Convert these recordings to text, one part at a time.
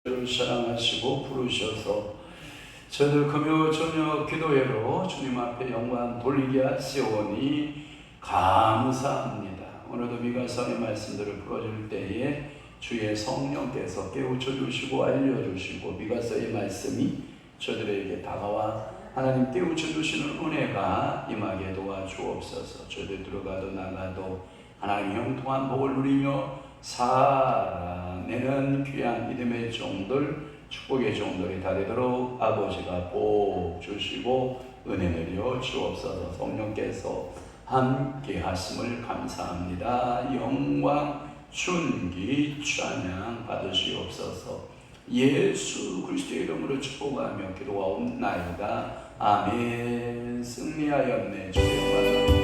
저를 사랑하시고 부르셔서 저들 금요 저녁 기도회로 주님 앞에 영광 돌리게 하시오니 감사합니다. 오늘도 미가서의 말씀들을 풀어줄 때에 주의 성령께서 깨우쳐 주시고 알려주시고 미가서의 말씀이 저들에게 다가와 하나님 깨우쳐 주시는 은혜가 임하게 도와주옵소서. 저들 들어가도 나가도 하나님 형통한 복을 누리며 살아내는 귀한 믿음의 종들, 축복의 종들이 다 되도록 아버지가 복 주시고 은혜 내려 주옵소서. 성령께서 함께 하심을 감사합니다. 영광 존귀 찬양 받으시옵소서. 예수 그리스도의 이름으로 축복하며 기도하옵나이다. 아멘. 승리하였네. 주의 영광.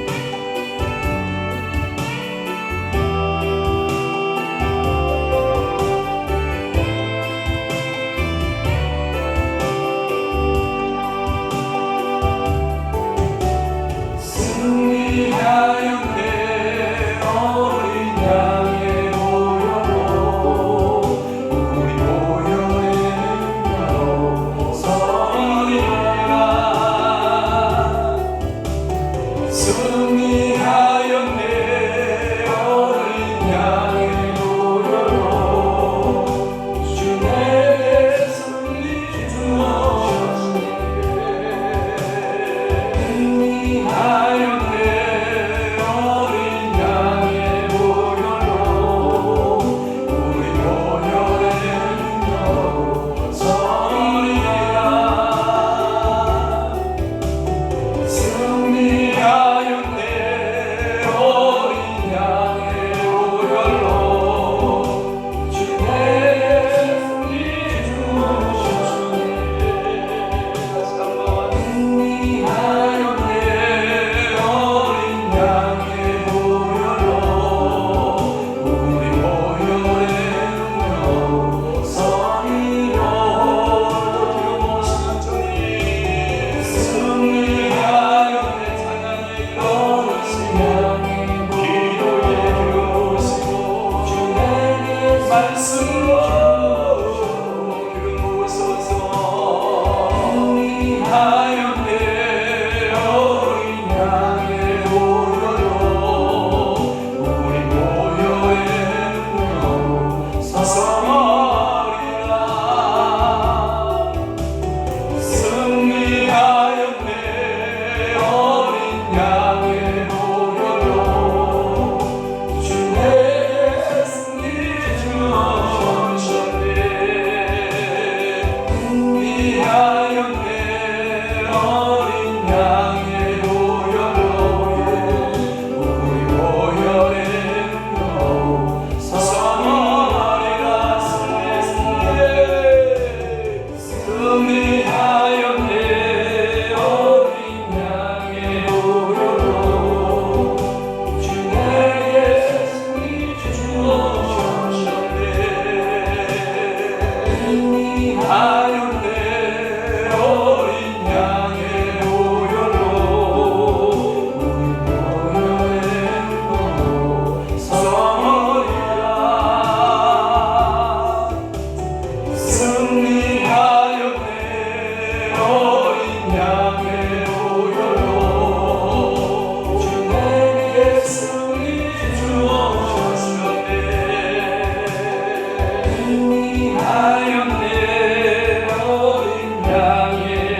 하였네 어린 양의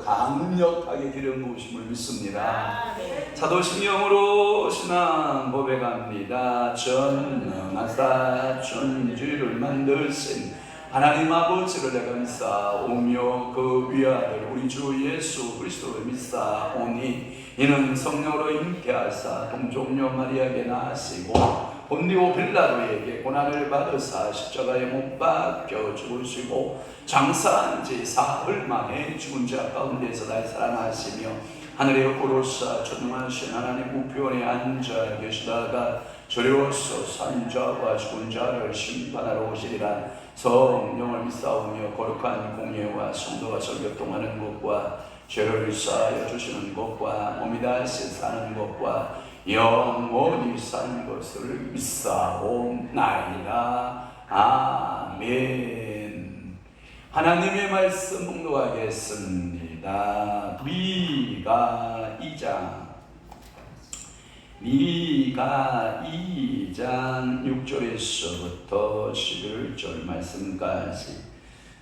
강력하게 기름 부으심을 믿습니다. 사도신경으로 신앙 고백합니다. 전능하사 천지를 만드신 하나님 아버지를 내가 믿사오며 그 위아들 우리 주 예수 그리스도를 믿사오니 이는 성령으로 잉태하사 동정녀 마리아에게 낳으시고 본디오 빌라도에게 고난을 받으사 십자가에 못 박혀 죽으시고 장사한 지 사흘 만에 죽은 자 가운데서 날 살아나시며 하늘에 오르사 전능하신 하나님 우편에 앉아 계시다가 저리로서 산 자와 죽은 자를 심판하러 오시리라. 성령을 믿사오며 거룩한 공예와 성도가 설교통하는 것과 죄를 사하여 주시는 것과 몸이 다시 사는 것과 영원히 산 것을 믿사옵나이다. 아멘. 하나님의 말씀 봉독하겠습니다. 미가 2장 6절에서부터 11절 말씀까지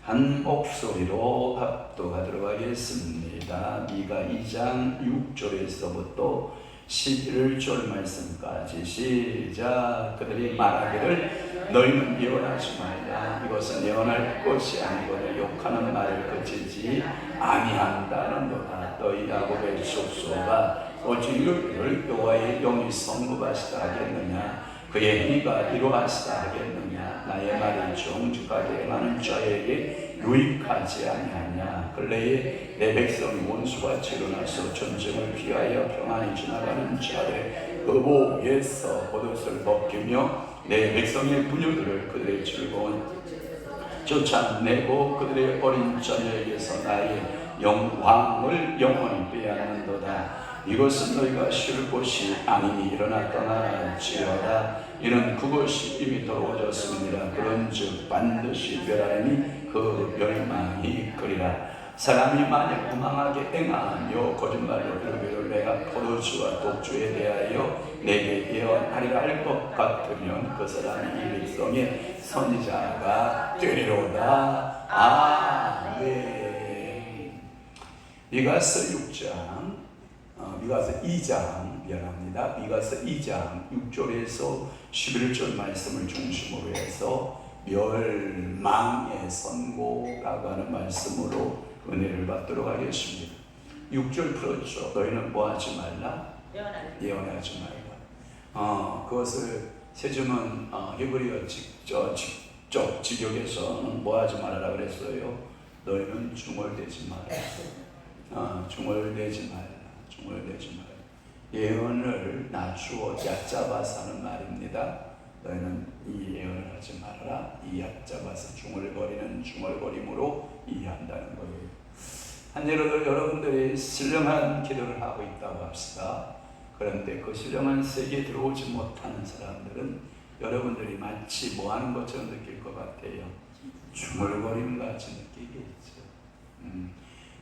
한 목소리로 합독하도록 하겠습니다. 미가 2장 6절에서부터 11절 말씀까지 시작. 그들이 말하기를 너희는 예언하지 말라. 이것은 예언할 것이 아니거늘 욕하는 말을 그치지 아니한다는도다. 너희 야곱의 족속아 어찌 이를 여호와의 영이 성급하시다 하겠느냐. 그의 행위가 이루하시다 하겠느냐. 나의 말이 정직하게 행하는 자에게 유익하지 아니하냐. 근래에 내 백성이 원수같이 일어나서 전쟁을 피하여 평안히 지나가는 자들의 의복에서 겉옷을 벗기며 내 백성의 부녀들을 그들의 즐거운 쫓아내고 그들의 어린 자녀에게서 나의 영광을 영원히 빼앗는도다. 이것은 너희가 쉴 곳이 아니니 일어나 떠날지어다. 이는 그것이 이미 더러워졌음이니라. 그런즉 반드시 멸하리니 그 멸망이 그리라. 사람이 만약 오망하게 행하며 거짓말로 이르기를 내가 포도주와 독주에 대하여 내게 예언하리라 할 것 같으면 그 사람이 이 백성의 선지자가 되리로다. 아멘. 미가서 6장, 미가서 2장, 미안합니다. 미가서 2장 6절에서 11절 말씀을 중심으로 해서 멸망의 선고라고 하는 말씀으로 은혜를 받도록 하겠습니다. 6절 풀었죠. 너희는 뭐하지 말라? 예언하지 말라. 그것을 세즘은 히브리어 직접 직역에서는 뭐하지 말아라 그랬어요. 너희는 중얼대지 마라. 중얼대지 말라. 중얼대지 마라. 예언을 낮추어 얕잡아서 하는 말입니다. 너희는 이 예언을 하지 말아라. 이 얕잡아서 중얼거리는 중얼거림으로 이해한다는 거예요. 여러분들이 신령한 기도를 하고 있다고 합시다. 그런데 그 신령한 세계에 들어오지 못하는 사람들은 여러분들이 마치 뭐 하는 것처럼 느낄 것 같아요. 중얼거림 같이 느끼겠죠.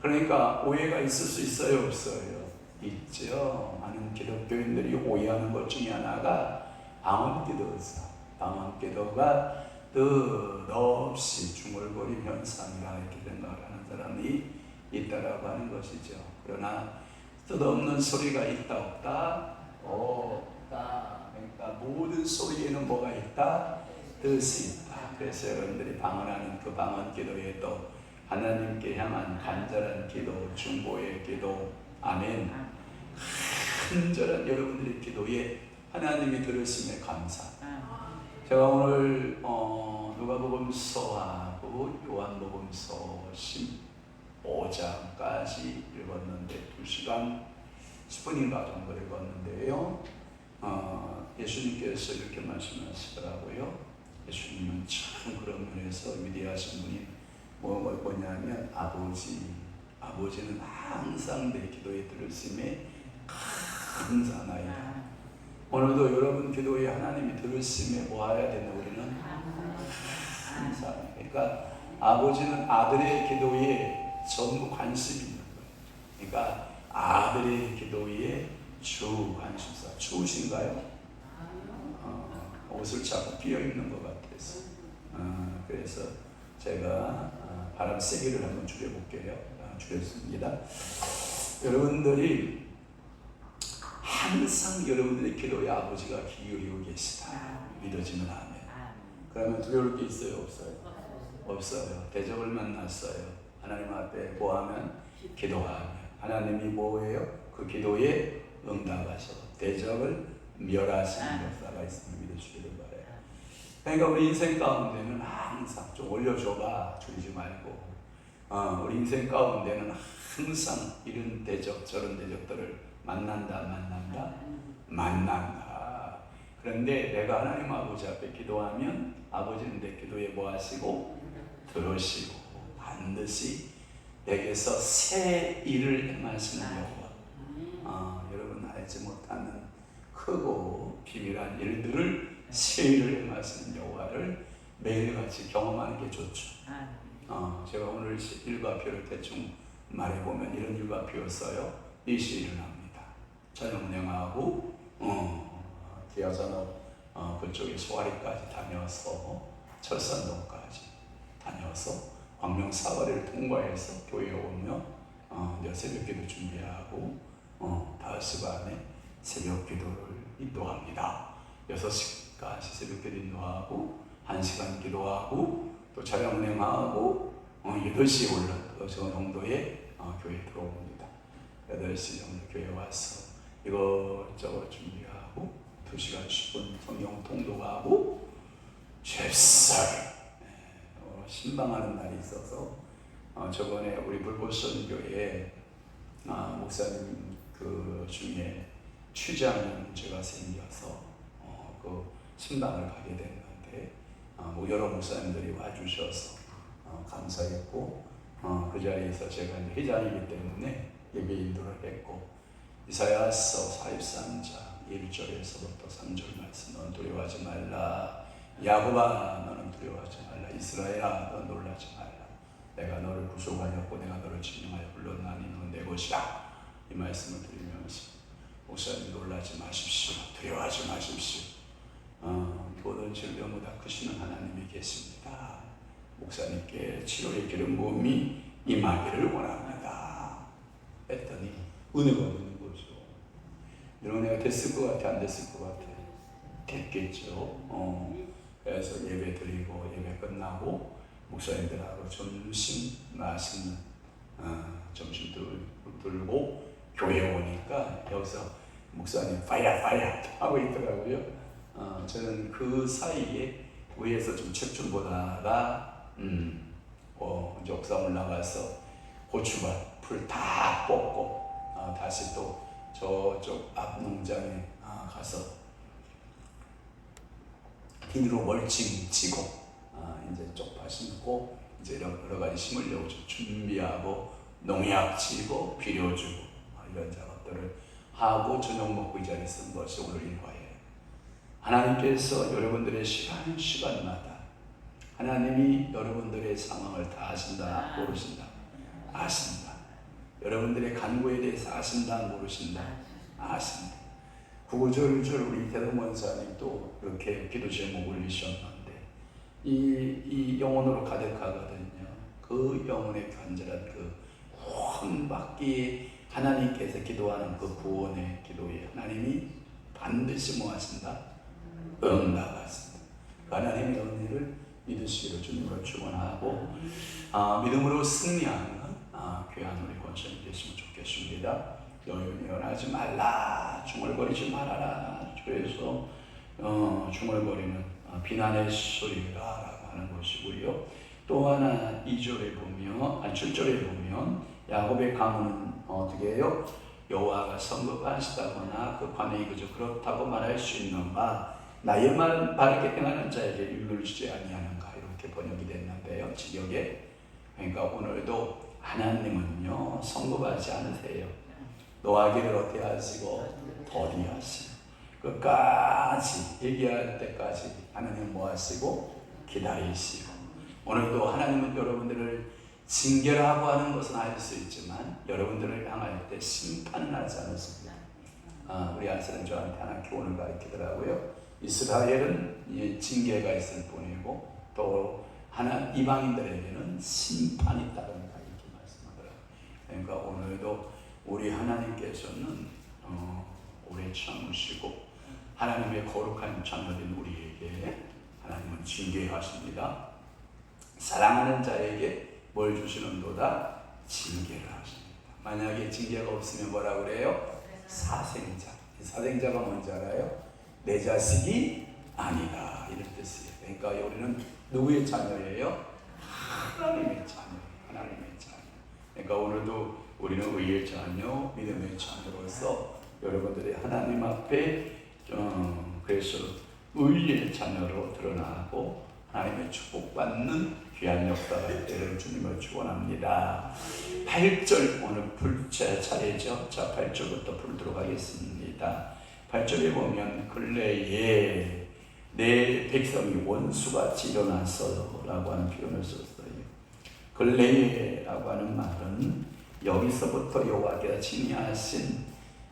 그러니까 오해가 있을 수 있어요, 없어요? 있죠. 많은 기독교인들이 오해하는 것 중에 하나가 방언기도죠. 방언기도가 끝없이 중얼거림 현상이라 이렇게 생각하는 사람이 있다라고 하는 것이죠. 그러나 뜻없는 소리가 있다 없다? 없다. 그러니까 모든 소리에는 뭐가 있다? 뜻이 있다. 그래서 여러분들이 방언하는 그 방언 기도에도 하나님께 향한 간절한 기도, 중보의 기도, 아멘. 간절한 여러분들의 기도에 하나님이 들으심에 감사. 제가 오늘 누가복음서하고 요한복음서 15장까지 읽었는데 2시간 10분인가 정도 읽었는데요. 예수님께서 이렇게 말씀하시더라고요. 예수님은 참 그런 면에서 위대하신 분이 뭐냐면 아버지는 항상 내 기도에 들으심에 감사하나이다. 오늘도 여러분 기도에 하나님이 들으심에 뭐해야 되나 우리는 감사. 그러니까 아버지는 아들의 기도에 전부 관심이 있는 거예요. 그러니까 아들의 기도에 주 관심사. 추우신가요? 옷을 자꾸 끼어 입는 것 같아서. 그래서 제가 바람 세기를 한번 줄여볼게요. 줄였습니다. 여러분들이 항상 여러분들의 기도에 아버지가 기울이고 계시다. 믿어지면 아멘. 그러면 두려울 게 있어요? 없어요? 없어요. 대적을 만났어요. 하나님 앞에 뭐하면? 기도하면 하나님이 뭐예요? 그 기도에 응답하셔 대적을 멸하시는 역사가 있음을 믿으시기를 바라요. 그러니까 우리 인생 가운데는 항상 좀 올려줘봐. 줄이지 말고 우리 인생 가운데는 항상 이런 대적 저런 대적들을 만난다. 그런데 내가 하나님 아버지 앞에 기도하면 아버지는 내 기도에 뭐 하시고 들으시고 반드시 내게서 새 일을 행하시는 여호와. 여러분 알지 못하는 크고 비밀한 일들을 새 일을 행하시는 여호와를 매일같이 경험하는 게 좋죠. 제가 오늘 일과표를 대충 말해보면 이런 일과표였어요. 4시에 일어납니다. 저녁 운행하고 기아산업 그쪽에 소아리까지 다녀서 철산동까지 다녀서 광명 사거리를 통과해서 교회에 오며 이제 새벽기도 준비하고 5시 반에 새벽기도를 인도합니다. 6시까지 새벽기도 인도하고 1시간 기도하고 또 차량 운행하고 8시에 올라 저 정도의 교회에 들어옵니다. 8시 정도 교회에 와서 이것저것 준비하고 2시간 10분 성경 통독하고 잽살 신방하는 날이 있어서 저번에 우리 불보선교회 목사님 그 중에 취재하는 문제가 생겨서 그 신방을 가게 됐는데 여러 목사님들이 와주셔서 감사했고 그 자리에서 제가 이제 회장이기 때문에 예배 인도를 했고 이사야서 43장 1절에서부터 3절 말씀. 너는 두려워하지 말라. 야곱아 너는 두려워하지 말라. 이스라엘아 너는 놀라지 말라. 내가 너를 구속하였고 내가 너를 증명하여 불렀나니 너는 내 것이라. 이 말씀을 드리면서 목사님 놀라지 마십시오. 두려워하지 마십시오. 모든 질병보다 크시는 하나님이 계십니다. 목사님께 치료의 기름 부음이 임하기를 원합니다. 했더니 은혜가 되는 거죠. 이런 내가 됐을 것 같아, 안 됐을 것 같아? 됐겠죠. 그래서 예배 드리고 예배 끝나고 목사님들하고 점심 맛있는 점심 들고 교회 오니까 여기서 목사님 파야 하고 있더라고요. 저는 그 사이에 위에서 좀 책 좀 보다가 이제 옥상 올라가서 고추밭 풀 다 뽑고 다시 또 저쪽 앞 농장에 가서 비닐로 멀칭 치고 이제 쪽파 심고 이제 여러 가지 심으려고 준비하고 농약 치고 비료 주고 이런 작업들을 하고 저녁 먹고 이 자리에 쓴 것이 오늘 일과예요. 하나님께서 여러분들의 시간마다 하나님이 여러분들의 상황을 다 아신다 모르신다? 아신다. 여러분들의 간구에 대해서 아신다 모르신다? 아신다. 구구절절 우리 대동원사님도 이렇게 기도 제목 올리셨는데 이 영혼으로 가득하거든요. 그 영혼의 간절한 그 혼받기에 하나님께서 기도하는 그 구원의 기도에 하나님이 반드시 뭐 하신다? 응답하신다. 하나님의 은혜를 믿으시기를 주님으로 축원하고 믿음으로 승리하는 귀한 우리 권선이 되시면 좋겠습니다. 연하지 말라, 중얼거리지 말아라. 그래서 중얼거리는 비난의 소리라라고 하는 것이고요. 또 하나 2절에 보면 7절에 보면 야곱의 가문은 어떻게 해요? 여호와가 성급하시다거나 그 관행이 그저 그렇다고 말할 수 있는가? 나의 말 바르게 행하는 자에게 유를 주지 아니하는가? 이렇게 번역이 됐는데요. 직역에. 그러니까 오늘도 하나님은요 성급하지 않으세요. 노하기를 어떻게 하시고 더디하시고 끝까지 얘기할 때까지 하나님 뭐 하시고 기다리시고. 오늘도 하나님은 여러분들을 징계라고 하는 것은 알 수 있지만 여러분들을 향할 때 심판은 하지 않으십니다. 우리 아들은 저한테 하나 교훈을 가르치더라고요. 이스라엘은 징계가 있을 뿐이고 또 이방인들에게는 심판이 있다는 이렇게 말씀하더라고요. 그러니까 오늘도 우리 하나님께서는 오래 참으시고 하나님의 거룩한 자녀된 우리에게 하나님은 징계하십니다. 사랑하는 자에게 뭘 주시는도다? 징계를 하십니다. 만약에 징계가 없으면 뭐라 그래요? 사생자. 사생자가 뭔지 알아요? 내 자식이 아니다 이런 뜻이에요. 그러니까 우리는 누구의 자녀예요? 하나님의 자녀. 하나님의 자녀. 그러니까 오늘도 우리는 의의 자녀, 믿음의 자녀로서 여러분들이 하나님 앞에 그래서 의의 자녀로 드러나고 하나님의 축복받는 귀한 역사가 되기를 주님을 축원합니다. 8절 오늘 불제 차례죠. 자 8절부터 풀도록 하겠습니다. 8절에 보면 근래에 내 백성이 원수같이 일어났어 라고 하는 표현을 썼어요. 근래에 라고 하는 말은 여기서부터 여호와께서 칭의하신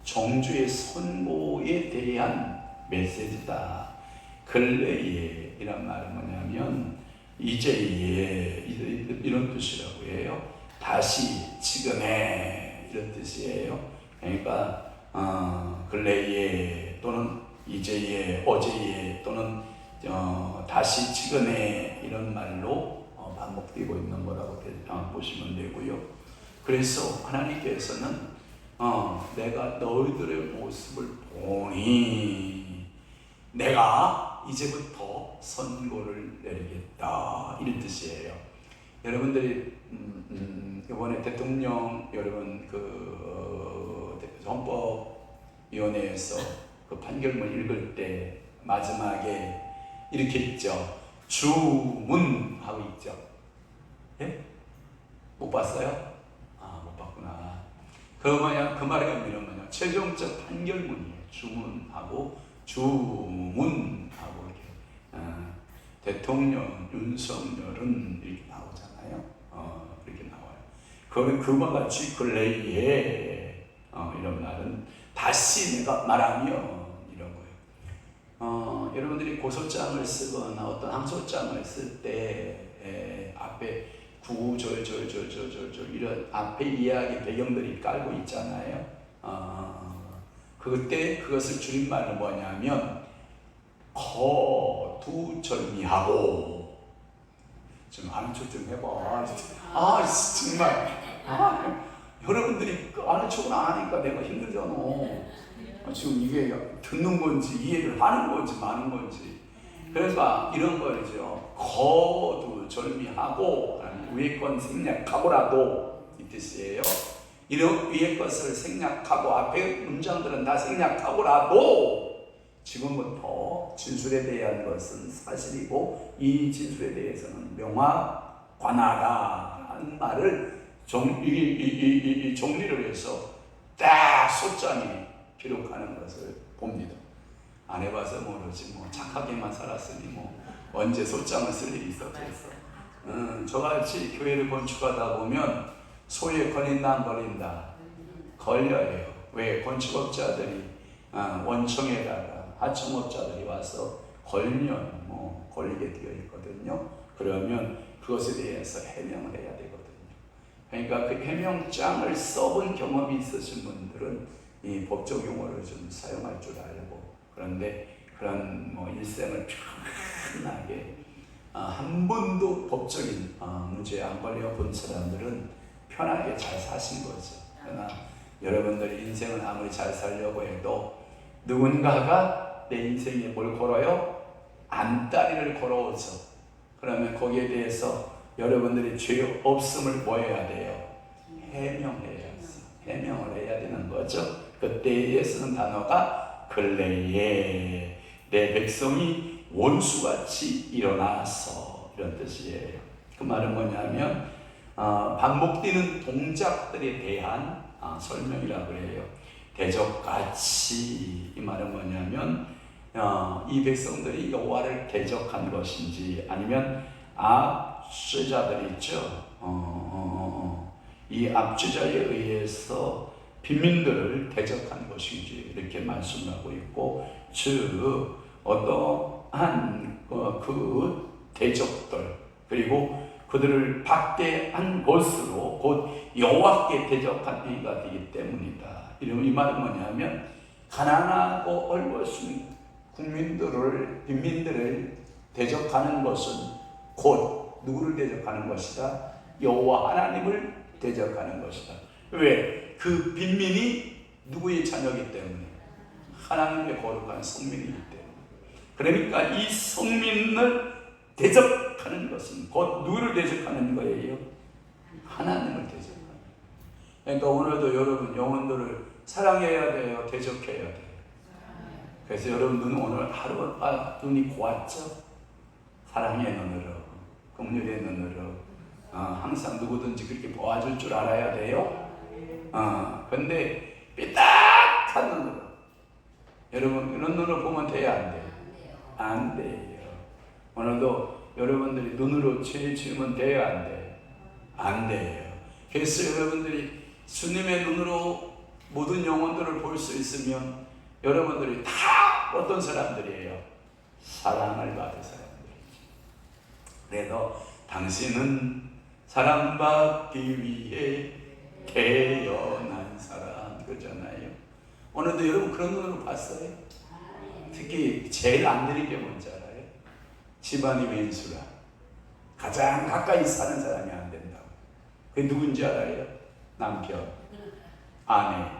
정주의 선고에 대한 메시지다. 근래에 이란 말은 뭐냐면 이제에 이런 뜻이라고 해요. 다시 지금에 이런 뜻이에요. 그러니까 근래에 또는 이제에 어제에 또는 다시 지금에 이런 말로 반복되고 있는 거라고 보시면 되고요. 그래서 하나님께서는 내가 너희들의 모습을 보니 내가 이제부터 선고를 내리겠다 이런 뜻이에요. 여러분들이 이번에 대통령 여러분 그 헌법위원회에서 그 판결문 읽을 때 마지막에 이렇게 있죠. 주문하고 있죠. 예? 못 봤어요? 못 봤구나. 그 말의 의미는 뭐냐? 최종적 판결문이에요. 주문하고 이렇게 대통령 윤석열은 이렇게 나오잖아요. 이렇게 나와요. 그와 같이 근래에 이런 말은 다시 내가 말하며 이런 거예요. 여러분들이 고소장을 쓰거나 어떤 항소장을 쓸 때 앞에 구절절절절절 이런 앞에 이야기 배경들이 깔고 있잖아요. 그때 그것을 줄임말로 뭐냐면 거두절미하고. 좀 아는 척 좀 해봐. 정말 여러분들이 아는 척을 안 하니까 내가 힘들잖아. 지금 이게 듣는 건지 이해를 하는 건지 마는 건지. 그래서 이런 거죠. 거두절미하고 위의 건 생략하고라도 이 뜻이에요. 이런 위의 것을 생략하고 앞에 문장들은 다 생략하고라도 지금부터 진술에 대한 것은 사실이고 이 진술에 대해서는 명확관하다라는 말을 정리를 해서 딱 소장에 기록하는 것을 봅니다. 안 해봐서 모르지 착하게만 살았으니 언제 소장을 쓸 일이 있었겠어. 저같이 교회를 건축하다 보면 소유에 걸린다 안 걸린다? 걸려요. 왜? 건축업자들이 원청에다가 하청업자들이 와서 걸면 걸리게 되어 있거든요. 그러면 그것에 대해서 해명을 해야 되거든요. 그러니까 그 해명장을 써본 경험이 있으신 분들은 이 법적 용어를 좀 사용할 줄 알고, 그런데 그런 일생을 편하게 한 번도 법적인 문제에 안 걸려 본 사람들은 편하게 잘 사신 거죠. 그러나 여러분들이 인생을 아무리 잘 살려고 해도 누군가가 내 인생에 뭘 걸어요? 안다리를 걸어오죠. 그러면 거기에 대해서 여러분들이 죄 없음을 뭐 해야 돼요? 해명을 해야 되는 거죠. 그때에 쓰는 단어가 근래에 내 백성이 원수같이 일어나서, 이런 뜻이에요. 그 말은 뭐냐면 반복되는 동작들에 대한 설명이라고 해요. 대적같이. 이 말은 뭐냐면 이 백성들이 여호와를 대적한 것인지, 아니면 압제자들이 있죠. 이 압제자에 의해서 빈민들을 대적한 것인지 이렇게 말씀하고 있고, 즉 어떠한 그 대적들, 그리고 그들을 박대한 것으로 곧 여호와께 대적한 이가 되기 때문이다. 이 말은 뭐냐면 가난하고 얼버순 빈민들을 대적하는 것은 곧 누구를 대적하는 것이다? 여호와 하나님을 대적하는 것이다. 왜? 그 빈민이 누구의 자녀이기 때문에? 하나님의 거룩한 성민이기 때문에. 그러니까 이 성민을 대적하는 것은 곧 누구를 대적하는 거예요? 하나님을 대적하는 거예요. 그러니까 오늘도 여러분 영혼들을 사랑해야 돼요? 대적해야 돼요? 그래서 여러분 오늘 하루 눈이 고왔죠? 사랑의 눈으로, 긍휼의 눈으로 항상 누구든지 그렇게 보아줄 줄 알아야 돼요. 근데 삐딱한 눈으로, 여러분 이런 눈으로 보면 돼야 안 돼요? 안 돼요. 오늘도 여러분들이 눈으로 죄 지으면 돼요? 안 돼요? 안 돼요. 그래서 여러분들이 주님의 눈으로 모든 영혼들을 볼 수 있으면 여러분들이 다 어떤 사람들이에요? 사랑을 받은 사람들이죠. 그래서 당신은 사랑받기 위해 태어난 사람, 그러잖아요. 오늘도 여러분 그런 눈으로 봤어요? 특히 제일 안 되는 게 뭔지 알아요? 집안이 왼수라. 가장 가까이 사는 사람이 안 된다고. 그게 누군지 알아요? 남편, 아내,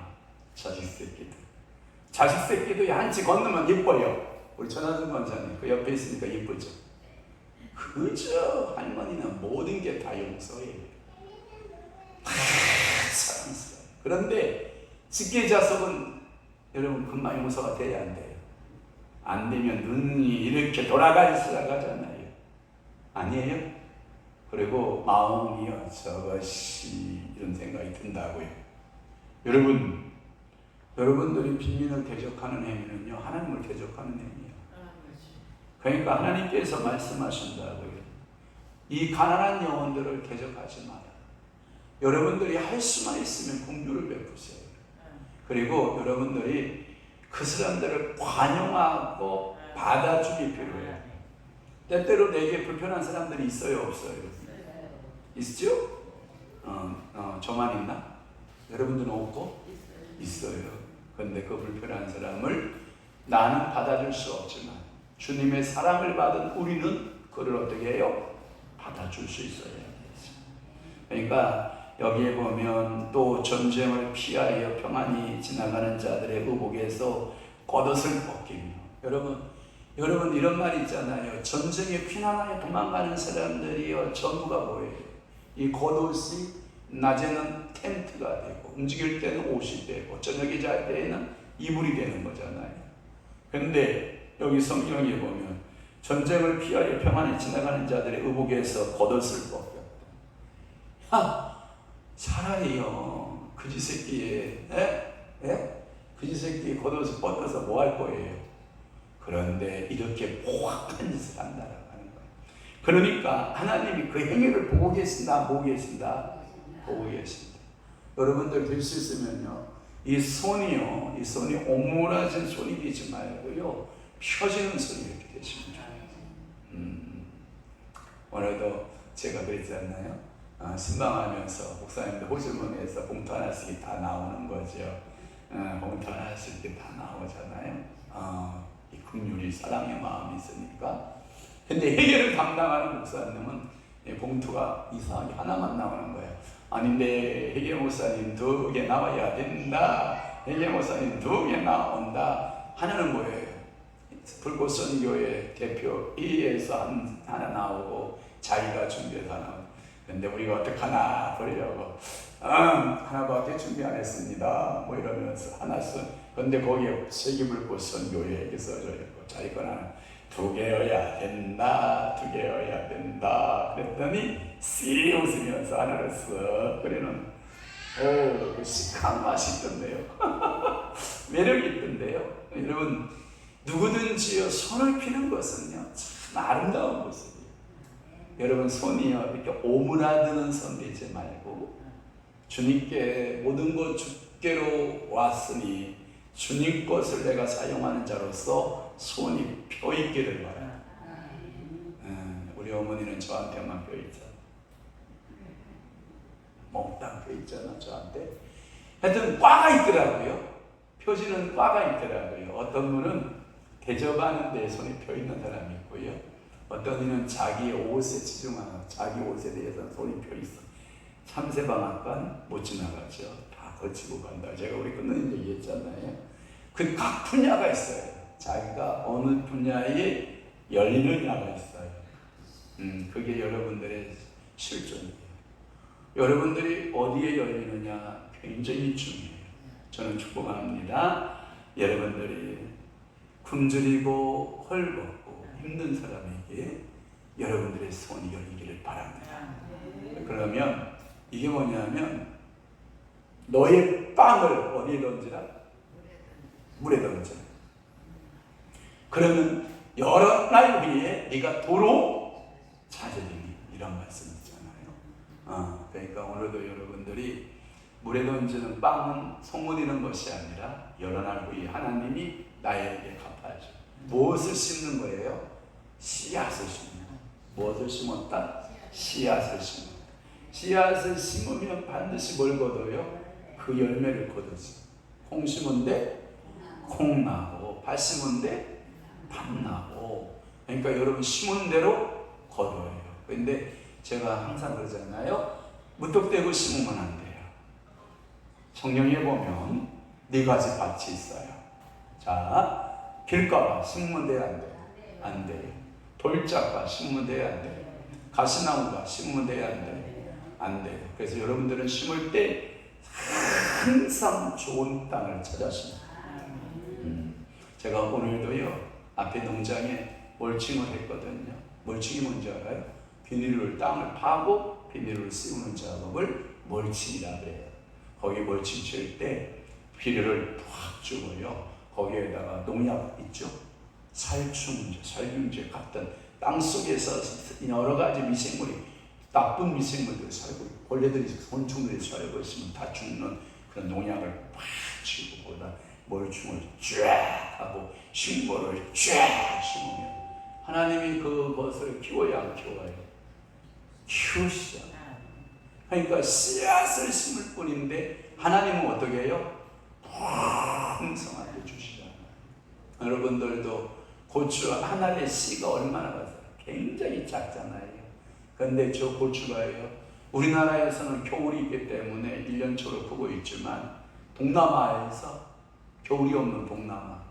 자식 새끼들. 자식 새끼도 한치 건너면 예뻐요. 우리 전하준 권사님 그 옆에 있으니까 예쁘죠. 그저 할머니는 모든 게 다 용서해요. 다 사랑스러워요. 그런데 직계자석은 여러분 금방 용서가 돼야 안 돼요? 안 되면 눈이 이렇게 돌아가잖아요. 아니에요? 그리고 마음이요, 저것이 이런 생각이 든다고요. 여러분 여러분들이 빈민을 대적하는 행위는요, 하나님을 대적하는 행위예요. 그러니까 하나님께서 말씀하신다고요. 이 가난한 영혼들을 대적하지 마라. 여러분들이 할 수만 있으면 긍휼을 베푸세요. 그리고 여러분들이 그 사람들을 관용하고 받아주기 필요해요. 때때로 내게 불편한 사람들이 있어요, 없어요? 있죠? 저만 있나? 여러분들은 없고? 있어요. 그런데 그 불편한 사람을 나는 받아줄 수 없지만 주님의 사랑을 받은 우리는 그를 어떻게 해요? 받아줄 수 있어야 되죠. 그러니까 여기에 보면 또 전쟁을 피하여 평안히 지나가는 자들의 의복에서 겉옷을 벗기며, 여러분 이런 말이 있잖아요. 전쟁에 피난하여 도망가는 사람들이요, 전부가 뭐예요? 이 겉옷이 낮에는 텐트가 되고 움직일 때는 옷이 되고 저녁에 잘 때에는 이불이 되는 거잖아요. 그런데 여기 성경에 보면 전쟁을 피하여 평안히 지나가는 자들의 의복에서 겉옷을 벗겼다. 차라리요, 그지 새끼에 그지 새끼에 겉옷을 벗겨서 뭐 할 거예요? 그런데 이렇게 포악한 짓을 한다라고 하는 거예요. 그러니까 하나님이 그 행위를 보고 계신다, 보고 계신다, 보고 계신다. 여러분들 될 수 있으면요, 이 손이 오므라진 손이 되지 말고요, 펴지는 손이 이렇게 되시면 좋아요. 오늘도 제가 그랬지 않나요? 신방하면서 목사님들 호주머니에서 봉투 하나씩 다 나오는 거죠. 봉투 하나씩 이렇게 다 나오잖아요. 이 긍휼이 사랑의 마음이 있으니까. 근데 해결을 담당하는 목사님은 봉투가 이상하게 하나만 나오는 거예요. 아닌데 해결 목사님 2개 나와야 된다. 해결 목사님 2개 나온다. 하나는 뭐예요? 불꽃선교회 대표 A에서 하나 나오고 자기가 준비해서 하나 나오고. 근데 우리가 어떡하나 보려고 하나밖에 준비 안 했습니다 뭐 이러면서 하나 써. 근데 거기에 세계불꽃 선교회 이렇게 써져 있고 자기 거는 2개여야 된다, 2개여야 된다. 그랬더니 씩 웃으면서 하나를 쓱 그리는 그 시크한 맛이 있던데요. 매력이 있던데요. 여러분, 누구든지요 손을 피는 것은요 참 아름다운 모습이에요. 여러분, 손이요 이렇게 오므라드는 손 되지 말고 주님께 모든 것 주께로 왔으니 주님 것을 내가 사용하는 자로서 손이 펴 있기를 바라요. 우리 어머니는 저한테만 펴 있잖아. 몽땅 펴 있잖아 저한테. 하여튼 꽈가 있더라고요. 펴지는 꽈가 있더라고요. 어떤 분은 대접하는 데 손이 펴 있는 사람이 있고요. 어떤 이는 자기의 옷에 치중하고 자기 옷에 대해서는 손이 펴 있어. 참새방앗간 못 지나가죠. 다 거치고 간다. 제가 우리 끝내는 얘기했잖아요. 그 각 분야가 있어요. 자기가 어느 분야에 열리는 야가 있어요. 그게 여러분들의 실존이에요. 여러분들이 어디에 열리느냐 굉장히 중요해요. 저는 축복합니다. 여러분들이 굶주리고 헐벗고 힘든 사람에게 여러분들의 손이 열리기를 바랍니다. 그러면 이게 뭐냐면 너의 빵을 어디에 던지라? 물에 던져. 그러면 여러 날 위에 네가 도로 찾으리니 이런 말씀 있잖아요. 그러니까 오늘도 여러분들이 물에 던지는 빵은 소문이는 것이 아니라 여러 날 후에 하나님이 나에게 갚아줘. 무엇을 심는 거예요? 씨앗을 심는 거예요. 무엇을 심었다? 씨앗을 심었다. 씨앗을 심으면 반드시 뭘 거둬요? 그 열매를 거두지. 콩 심은데 콩 나고, 밭 심은데 밥 나고. 그러니까 여러분 심은 대로 거둬요. 그런데 제가 항상 그러잖아요. 무턱대고 심으면 안 돼요. 성경에 보면 4가지 밭이 있어요. 자, 길가밭 심으면 돼요, 안 돼요? 안 돼요. 돌짝밭 심으면 돼요, 안 돼요? 가시나무밭 심으면 돼요, 안 돼요? 안 돼요. 그래서 여러분들은 심을 때 항상 좋은 땅을 찾아십니다. 제가 오늘도요 앞에 농장에 멀칭을 했거든요. 멀칭이 뭔지 알아요? 비닐을 땅을 파고 비닐을 씌우는 작업을 멀칭이라고 해요. 거기 멀칭 칠 때 비료를 팍 주고요. 거기에다가 농약 있죠. 살균제 같은 땅속에서 여러 가지 미생물이, 나쁜 미생물들이 살고 있고 벌레들이, 곤충들이 살고 있으면 다 죽는 그런 농약을 팍 치고 거기다 멀충을 쫙 하고 식물을 쫙 심으면 하나님이 그것을 키워야 안 키워요? 키우시잖아요. 그러니까 씨앗을 심을 뿐인데 하나님은 어떻게 해요? 풍성하게 주시잖아요. 여러분들도 고추 한 알의 씨가 얼마나 가서 굉장히 작잖아요. 그런데 저 고추가요, 우리나라에서는 겨울이 있기 때문에 1년초로 크고 있지만 동남아에서 겨울이 없는 동남아,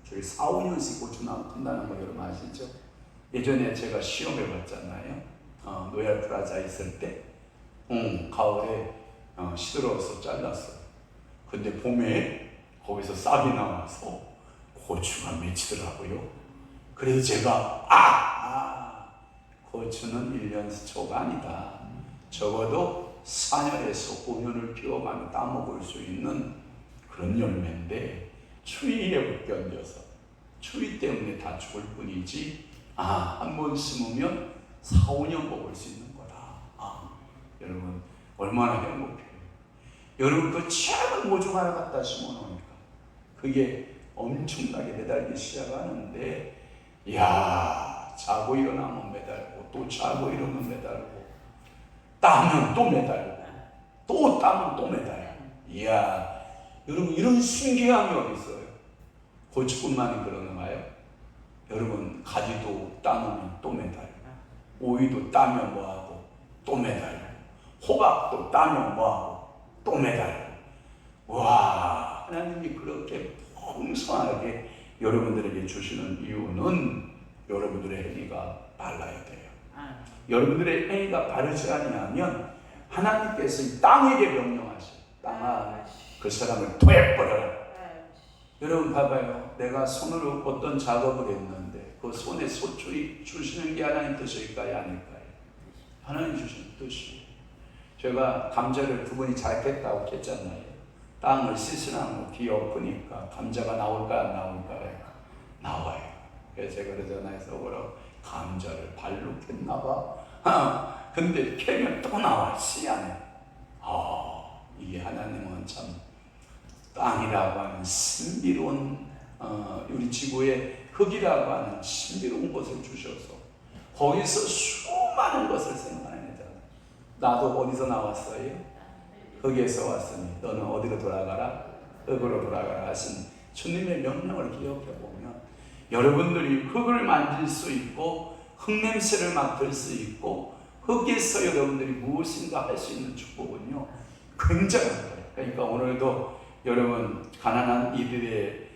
저희 4, 5년씩 고추나무 큰다는 거 여러분 아시죠? 예전에 제가 시험해 봤잖아요. 노얄 프라자 있을 때 가을에 시들어서 잘랐어요. 근데 봄에 거기서 싹이 나와서 고추가 맺히더라고요. 그래서 제가 고추는 1년 초가 아니다. 적어도 4년에서 5년을 키워가며 따먹을 수 있는 그런 열매인데 추위에 못 견뎌서 추위 때문에 다 죽을 뿐이지 한 번 심으면 4, 5년 먹을 수 있는 거다. 여러분 얼마나 행복해요. 여러분 그 작은 모종 하나 갖다 심어놓으니까 그게 엄청나게 매달기 시작하는데, 자고 일어나면 매달고 또 자고 일어나면 매달고 따면 또 매달고 또 따면 또 매달고. 여러분 이런 신기함이 어디 있어요? 고추뿐만이 그러는가요? 여러분 가지도 따면 또 매달고 오이도 따면 뭐하고 또 매달고 호박도 따면 뭐하고 또 매달고. 하나님이 그렇게 풍성하게 여러분들에게 주시는 이유는 여러분들의 행위가 달라야 돼요. 여러분들의 행위가 바르지 아니하면 하나님께서 이 땅에게 명령하셔요. 땅아, 그 사람을 토해버려라. 여러분 봐봐요. 내가 손으로 어떤 작업을 했는데 그 손에 소출이 주시는 게 하나님 뜻일까요? 아닐까요? 하나님 주시는 뜻이에요. 제가 감자를 두 분이 잘 깼다고 했잖아요. 땅을 씻으라고 뒤엎으니까 감자가 나올까 안 나올까요? 나와요. 그래서 제가 그러잖아요. 속으로 감자를 발로 깼나 봐. 근데 캐면 또 나와, 씨 안에. 이게 하나님은 참 땅이라고 하는 신비로운 우리 지구의 흙이라고 하는 신비로운 것을 주셔서 거기서 수많은 것을 생산해내잖아요. 나도 어디서 나왔어요? 흙에서 왔으니 너는 어디로 돌아가라? 흙으로 돌아가라 하신 주님의 명령을 기억해보면 여러분들이 흙을 만질 수 있고 흙냄새를 맡을 수 있고 흙에서 여러분들이 무엇인가 할 수 있는 축복은요 굉장한 거예요. 그러니까 오늘도 여러분 가난한 이들의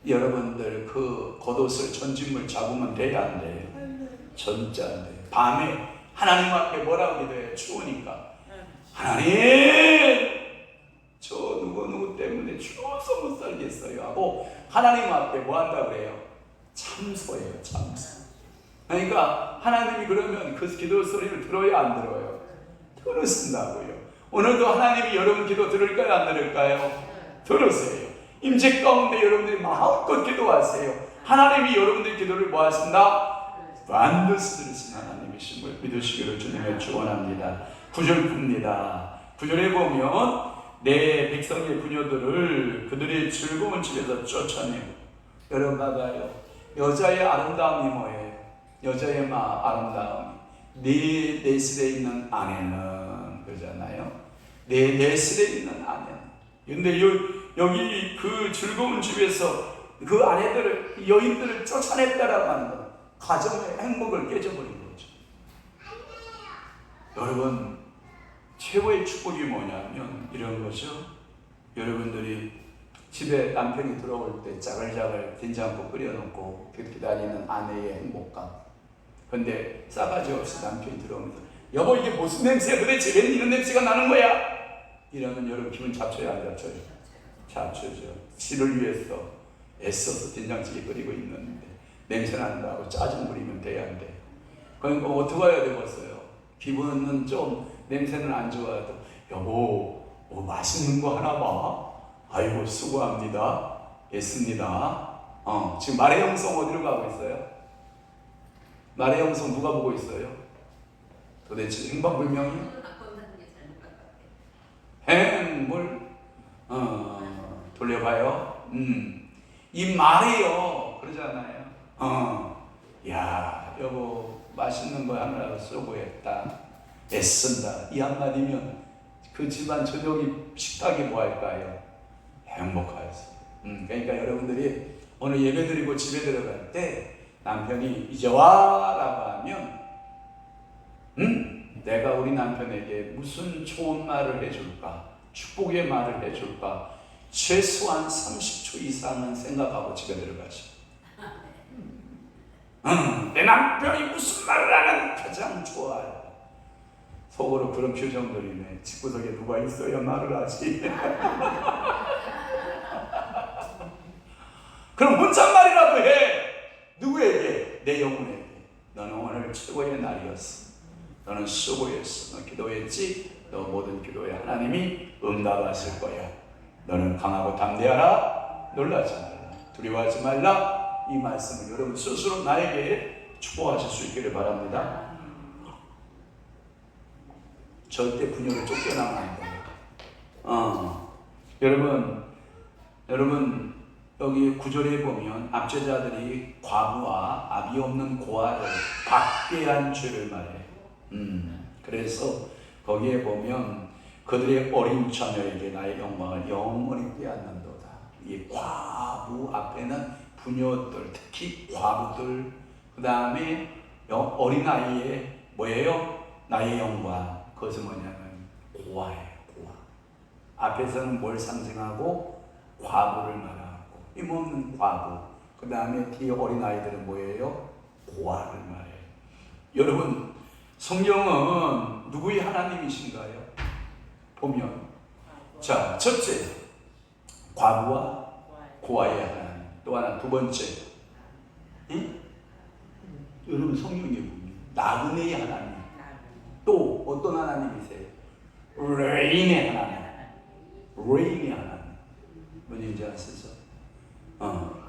여러분들 그 겉옷을 전진물 잡으면 돼야 안 돼요? 전자 안 돼요. 밤에 하나님 앞에 뭐라고 기도해요? 추우니까 하나님 저 누구 때문에 추워서 못 살겠어요 하고 하나님 앞에 뭐 한다고 그래요? 참소해요. 참소. 그러니까 하나님이 그러면 그 기도 소리를 들어야 안 들어요? 들으신다고요. 오늘도 하나님이 여러분 기도 들을까요? 안 들을까요? 들으세요. 임재 가운데 여러분들이 마음껏 기도하세요. 하나님이 여러분들 기도를 뭐 하신다? 반드시 들으신 하나님이심을 믿으시기를 주님의 축원합니다. 9절 풉니다. 9절에 보면 내 백성의 부녀들을 그들의 즐거운 집에서 쫓아내고. 여러분 봐봐요. 여자의 아름다움이 뭐예요? 여자의 아름다움이 네 내실에 있는 아내는 그러잖아요. 내 내실에 있는 아내는. 근데 여기 그 즐거운 집에서 그 아내들을, 여인들을 쫓아냈다라고 하는 건 가정의 행복을 깨져버린 거죠. 여러분 최고의 축복이 뭐냐면 이런 거죠. 여러분들이 집에 남편이 들어올 때 짜글짜글 된장국 끓여놓고 기다리는 아내의 행복감. 근데 싸가지 없이 남편이 들어오면서 여보 이게 무슨 냄새야? 도대체 왜 이런 냄새가 나는 거야? 이러면 여러분 기분 잡쳐요 안 잡쳐요? 잡쳐죠. 지를 위해서 애써서 된장찌개 끓이고 있는데 냄새 난다고 짜증 부리면 돼야 안 돼. 그러니까 어떻게 해야 되겠어요? 기분은 좀 냄새는 안 좋아도 여보 맛있는 거 하나 봐. 아이고 수고합니다. 애씁니다. 지금 말의 형성 어디로 가고 있어요? 말의 형성 누가 보고 있어요? 도대체 행방불명이? 뭘 돌려봐요. 이 말이요 그러잖아요. 야 여보 맛있는 거 하느라고 수고했다, 애쓴다. 이 한마디면 그 집안 저녁이 식탁이 뭐 할까요? 행복하였어. 그러니까 여러분들이 오늘 예배 드리고 집에 들어갈 때 남편이 이제 와 라고 하면 내가 우리 남편에게 무슨 좋은 말을 해줄까, 축복의 말을 해줄까, 최소한 30초 이상은 생각하고 집에 들어가죠. 내 남편이 무슨 말을 하면 가장 좋아요. 속으로 그런 표정들이네. 집구석에 누가 있어야 말을 하지. 그럼 혼잣말이라도 해. 누구에게? 내 영혼에게. 너는 오늘 최고의 날이었어. 너는 수고했어. 너 기도했지? 너 모든 기도에 하나님이 응답하실 거야. 너는 강하고 담대하라. 놀라지 말라. 두려워하지 말라. 이 말씀을 여러분 스스로 나에게 축복하실 수 있기를 바랍니다. 절대 분열을 쫓겨나면 안 돼요. 여러분 여기 9절에 보면 압제자들이 과부와 아비 없는 고아를 박대한 죄를 말해요. 그래서 거기에 보면 그들의 어린 자녀에게 나의 영광을 영원히 빼앗는도다. 이 과부 앞에는 부녀들, 특히 과부들, 그 다음에 어린아이의 뭐예요? 나의 영광. 그것은 뭐냐면 고아예요. 고아. 앞에서는 뭘 상징하고? 과부를 말하고 힘없는 과부. 그 다음에 뒤에 어린아이들은 뭐예요? 고아를 말해요. 여러분 성경은 누구의 하나님이신가요? 보면 자, 첫째 과부와 고아의 하나님. 또 하나, 두 번째 여러분 성경에 보면 나그네의 하나님. 또 어떤 하나님이세요? 레인의 하나님. 레인의 하나님. 뭔지 아시죠?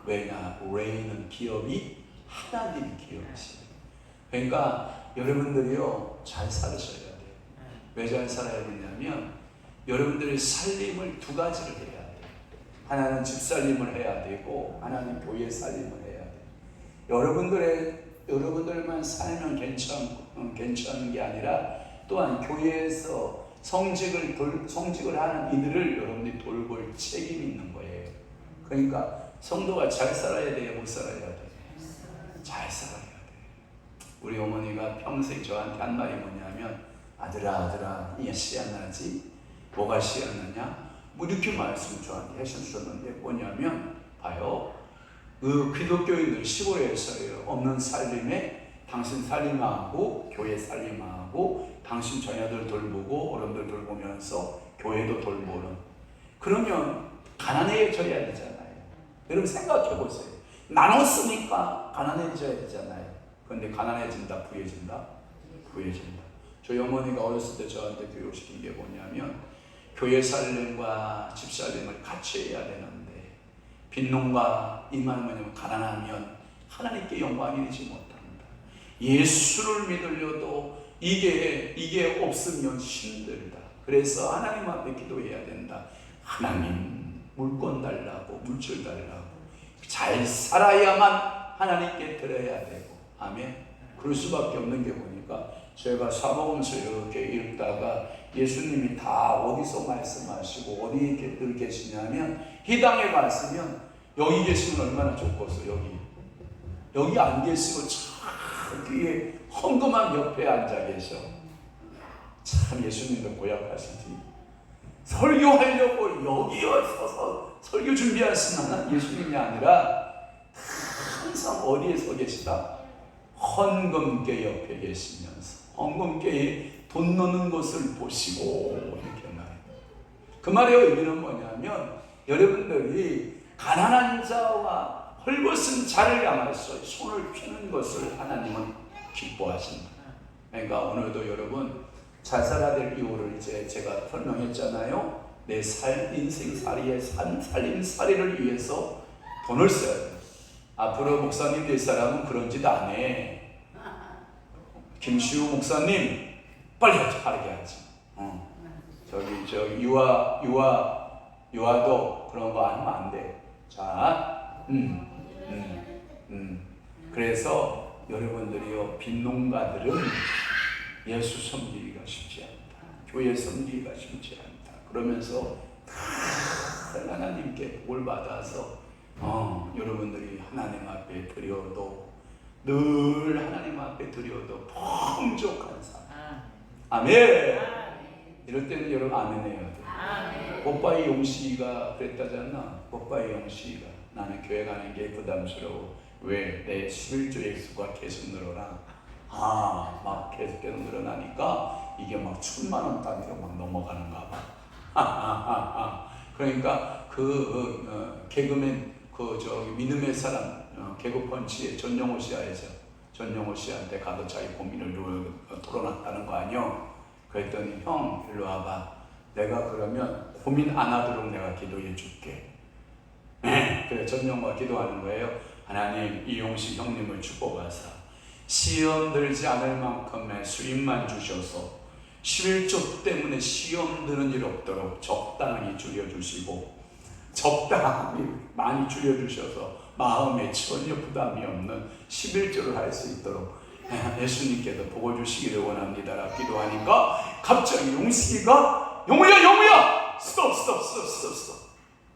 왜냐? 레인은 기업이 하나님이 기업이시죠. 그러니까 여러분들이요 잘 살으셔야 돼요. 왜 잘 살아야 되냐면 여러분들의 살림을 두 가지를 해야 돼요. 하나는 집 살림을 해야 되고 하나는 교회 살림을 해야 돼요. 여러분들만 살면 괜찮은 게 아니라 또한 교회에서 성직을 하는 이들을 여러분들이 돌볼 책임이 있는 거예요. 그러니까 성도가 잘 살아야 돼요, 못 살아야 돼요? 잘 살아야 돼요. 우리 어머니가 평생 저한테 한 말이 뭐냐면 아들아 이게 씨 안 나지? 뭐가 씨 안 나냐? 뭐 이렇게 말씀을 저한테 하셨었는데 뭐냐면 봐요. 그 기독교인들 시골에서요 없는 살림에 당신 살림하고 교회 살림하고 당신 자녀들 돌보고 어른들 돌보면서 교회도 돌보는, 그러면 가난해져야 되잖아요. 여러분 생각해 보세요. 나눴으니까 가난해져야 되잖아요. 그런데 가난해진다, 부해진다? 부해진다. 저희 어머니가 어렸을 때 저한테 교육시킨 게 뭐냐면 교회 살림과 집 살림을 같이 해야 되는데 빈농과 이 말은 뭐냐면 가난하면 하나님께 영광이 되지 못합니다. 예수를 믿으려도 이게 없으면 힘들다. 그래서 하나님 앞에 기도해야 된다. 하나님 물건 달라고, 물질 달라고. 잘 살아야만 하나님께 드려야 되고. 아멘. 그럴 수밖에 없는 게 보니까 제가 사복음서 이렇게 읽다가 예수님이 다 어디서 말씀하시고 어디에 늘 계시냐면 이 땅에 말씀면 여기 계시면 얼마나 좋겠어. 여기 안 계시고 참 뒤에 헝금한 옆에 앉아 계셔. 참 예수님도 고약하시지. 설교하려고 여기에 서서 설교 준비하시는 예수님이 아니라 항상 어디에 서 계시다? 헌금계 옆에 계시면서 헌금계에 돈 넣는 것을 보시고 이렇게 말해요. 그 말의 의미는 뭐냐면 여러분들이 가난한 자와 헐벗은 자를 향해서 손을 펴는 것을 하나님은 기뻐하신다. 그러니까 오늘도 여러분 잘 살아야 될 이유를 이제 제가 설명했잖아요. 내 인생살이의 살림살이를 위해서 돈을 써야 돼. 앞으로 목사님 될 사람은 그런 짓 안 해. 김시우 목사님 빨리 하지, 빠르게 하지. 유아도 그런 거 하면 안 돼. 자, 그래서 여러분들이요, 빈농가들은 예수 섬기기가 쉽지 않다. 교회 섬기기가 쉽지 않다. 그러면서 다 하나님께 복을 받아서 여러분들이 하나님 앞에 드려도 늘 하나님 앞에 드려도 풍족한 삶. 아멘. 이럴 때는 여러분 아멘 해야 돼. 오빠의 용씨가 그랬다잖아. 오빠의 용씨가 나는 교회 가는 게 부담스러워. 왜? 내 11조 액수가 계속 늘어나. 막 계속 늘어나니까 이게 막 1000만 원 단위로 막 넘어가는가 봐. 그러니까 개그맨 믿음의 사람 개그펀치의 전영호 씨한테 가서 자기 고민을 토론했다는 거 아니요? 그랬더니 형 일로 와봐. 내가 그러면 고민 안 하도록 내가 기도해 줄게. 그래 전영호가 기도하는 거예요. 하나님 이용식 형님을 축복하사 시험 들지 않을 만큼의 수입만 주셔서 11조 때문에 시험 드는 일 없도록 적당히 줄여주시고 적당히 많이 줄여주셔서 마음에 전혀 부담이 없는 11조를 할 수 있도록 예수님께서 복을 주시기를 원합니다 라고 기도하니까 갑자기 용식이가 영우야 스톱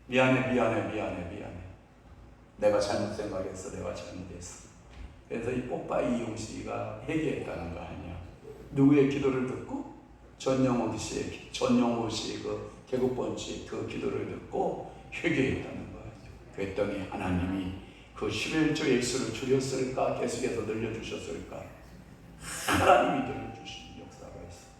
미안해 내가 잘못 생각했어. 내가 잘못했어. 그래서 이 뽀빠이 이용식이가 회개했다는 거 아니야. 누구의 기도를 듣고? 전영호 씨의 그 개국번치 그 기도를 듣고 회개했다는 거예요. 그랬더니 하나님이 그 11조 액수를 줄였을까? 계속해서 늘려주셨을까? 하나님이 늘려주신 역사가 있어요.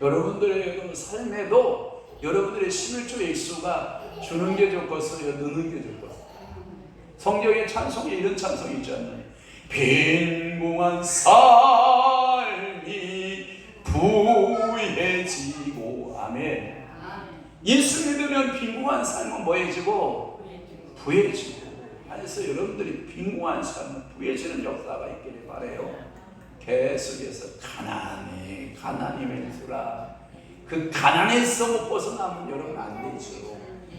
여러분들의 삶에도 여러분들의 11조 액수가 주는 게 좋겠어요? 느는 게 좋겠어요? 성경의 찬송에 이런 찬송이 있잖아요. 빈궁한 삶이 부해지고. 아멘. 예수 믿으면 빈궁한 삶은 뭐해지고? 부해지고. 그래서 여러분들이 빈궁한 삶은 부해지는 역사가 있기를 바라요. 계속해서 가난이 맹수라. 그 가난에서 못 벗어나면 여러분 안 되죠.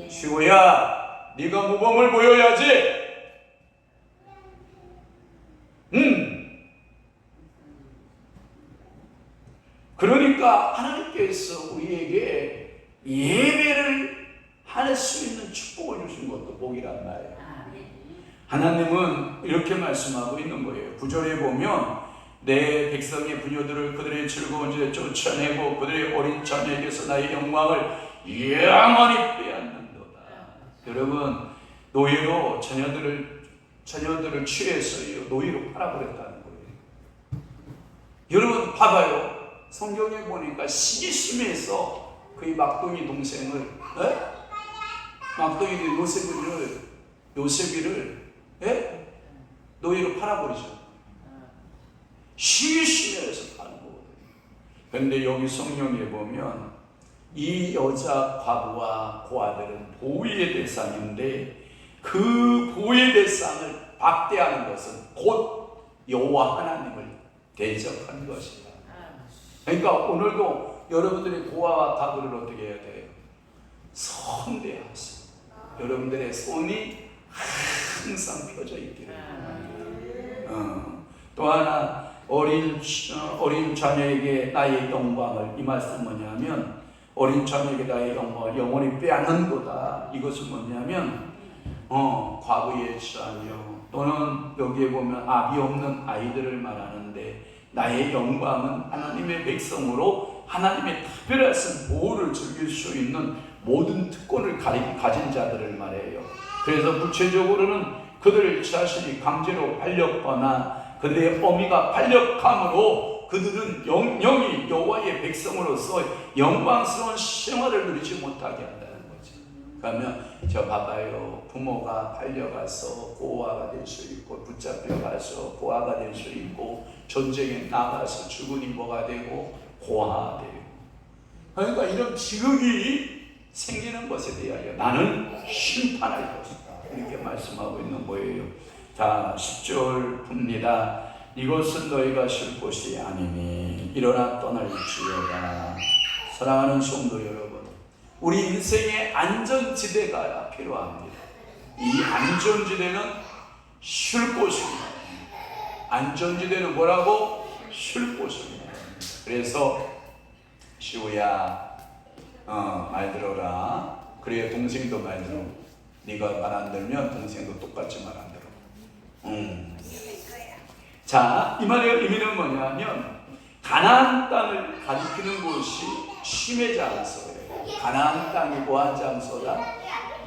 시호야, 네가 모범을 보여야지. 그러니까 하나님께서 우리에게 예배를 할 수 있는 축복을 주신 것도 복이란 말이에요. 하나님은 이렇게 말씀하고 있는 거예요. 9절에 보면 내 백성의 부녀들을 그들의 즐거운 집에 쫓아내고 그들의 어린 자녀에게서 나의 영광을 영원히 빼앗는도다. 여러분, 노예로 자녀들을 취해서 노예로 팔아버렸다는 거예요. 여러분 봐봐요. 성경에 보니까 시기심에서 그의 막둥이 동생을 막둥이 요셉이를 노예로 팔아버리죠. 시기심에서 파는 거거든요. 그런데 여기 성경에 보면 이 여자 과부와 고아들은 보위의 대상인데 그 보위의 대상을 박대하는 것은 곧 여호와 하나님을 대적한 것이다. 그러니까 오늘도 여러분들이 고아와 과부를 어떻게 해야 돼요? 선대하시고 여러분들의 손이 항상 펴져 있기를. 또 하나 어린 자녀에게 나의 영광을, 이 말씀은 뭐냐면 어린 자녀에게 나의 영광을 영원히 빼앗는도다. 이것은 뭐냐면 과부의 자녀 또는 여기에 보면 아비 없는 아이들을 말하는데 나의 영광은 하나님의 백성으로 하나님의 특별하신 보호를 즐길 수 있는 모든 특권을 가진 자들을 말해요. 그래서 구체적으로는 그들 자신이 강제로 팔렸거나 그들의 어미가 팔렸함으로 그들은 영영이 여호와의 백성으로서 영광스러운 생활을 누리지 못하게 한다는 거죠. 그러면 저 봐봐요. 부모가 팔려가서 고아가 될 수 있고 붙잡혀가서 고아가 될 수 있고 전쟁에 나가서 죽은 인모가 되고 고아가 되고, 그러니까 이런 비극이 생기는 것에 대하여 나는 심판할 것이다. 이렇게 말씀하고 있는 거예요. 자, 10절 봅니다. 이것은 너희가 쉴 곳이 아니니 일어나 떠날지어다. 사랑하는 성도 여러분, 우리 인생의 안전지대가 필요합니다. 이 안전지대는 쉴 곳입니다. 안전지대는 뭐라고? 쉴 곳입니다. 그래서 시우야, 말 들어라. 그래야 동생도 말 들어. 네가 말 안 들면 동생도 똑같이 말 안 들어. 자, 이 말의 의미는 뭐냐면 가나안 땅을 가리키는 곳이 쉼의 장소예요. 가나안 땅이 뭐한 장소다?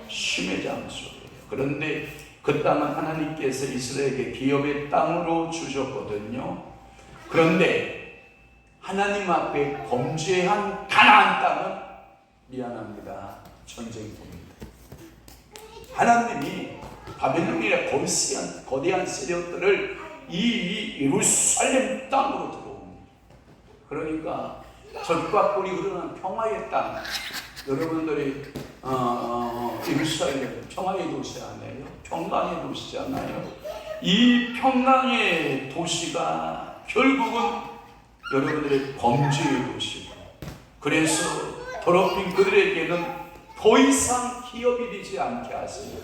쉼의 장소예요. 그런데 그 땅은 하나님께서 이스라엘에게 기업의 땅으로 주셨거든요. 그런데 하나님 앞에 범죄한 가나안 땅은 미안합니다, 전쟁터입니다. 하나님이 바벨론이라 거대한 세력들을 이 예루살렘 땅으로 들어옵니다. 그러니까 젖과 꿀이 흐르는 평화의 땅. 여러분들이 예루살렘 평화의 도시 아니에요? 평강의 도시잖아요. 이 평강의 도시가 결국은 여러분들의 범죄의 도시고, 그래서 더럽힌 그들에게는 더 이상 기업이 되지 않게 하세요.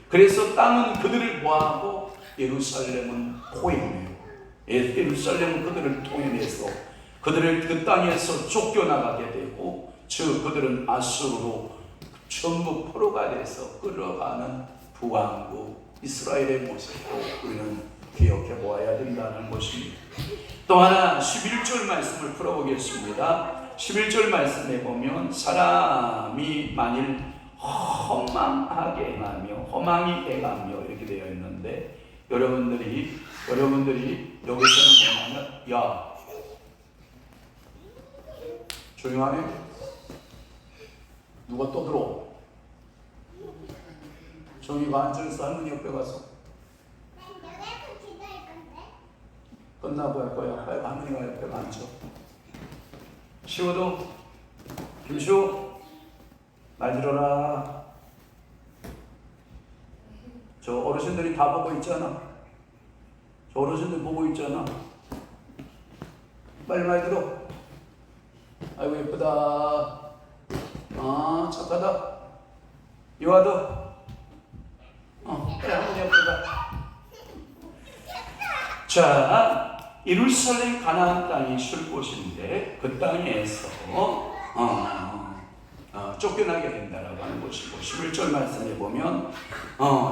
그래서 땅은 그들을 뭐하고 예루살렘은 포획해요. 예루살렘은 그들을 토해내서 그들을 그 땅에서 쫓겨나가게 되고, 즉 그들은 아수르로 전부 포로가 돼서 끌어가는 부왕국 이스라엘의 모습을 우리는 기억해 보아야 된다는 것입니다. 또 하나 11절 말씀을 풀어보겠습니다. 11절 말씀에 보면 사람이 만일 허망하게 행하며 허망이 행하며 이렇게 되어 있는데, 여러분들이 여기서는 뭐냐면, 야 조용하네. 누가 또 들어? 조용히가 앉아있어. 할머니 옆에 가서. 끝나고 할 거야. 빨리 할머니가 옆에 앉아. 시호도, 김시호 말 들어라. 저 어르신들이 다 보고 있잖아. 저 어르신들 보고 있잖아. 빨리 말 들어. 아이고 예쁘다. 아 착하다. 요아도. 그래 할머니 예쁘다. 자, 예루살렘 가나안 땅이 쉴 곳인데 그 땅에서 쫓겨나게 된다라고 하는 것이고, 11절 말씀에 보면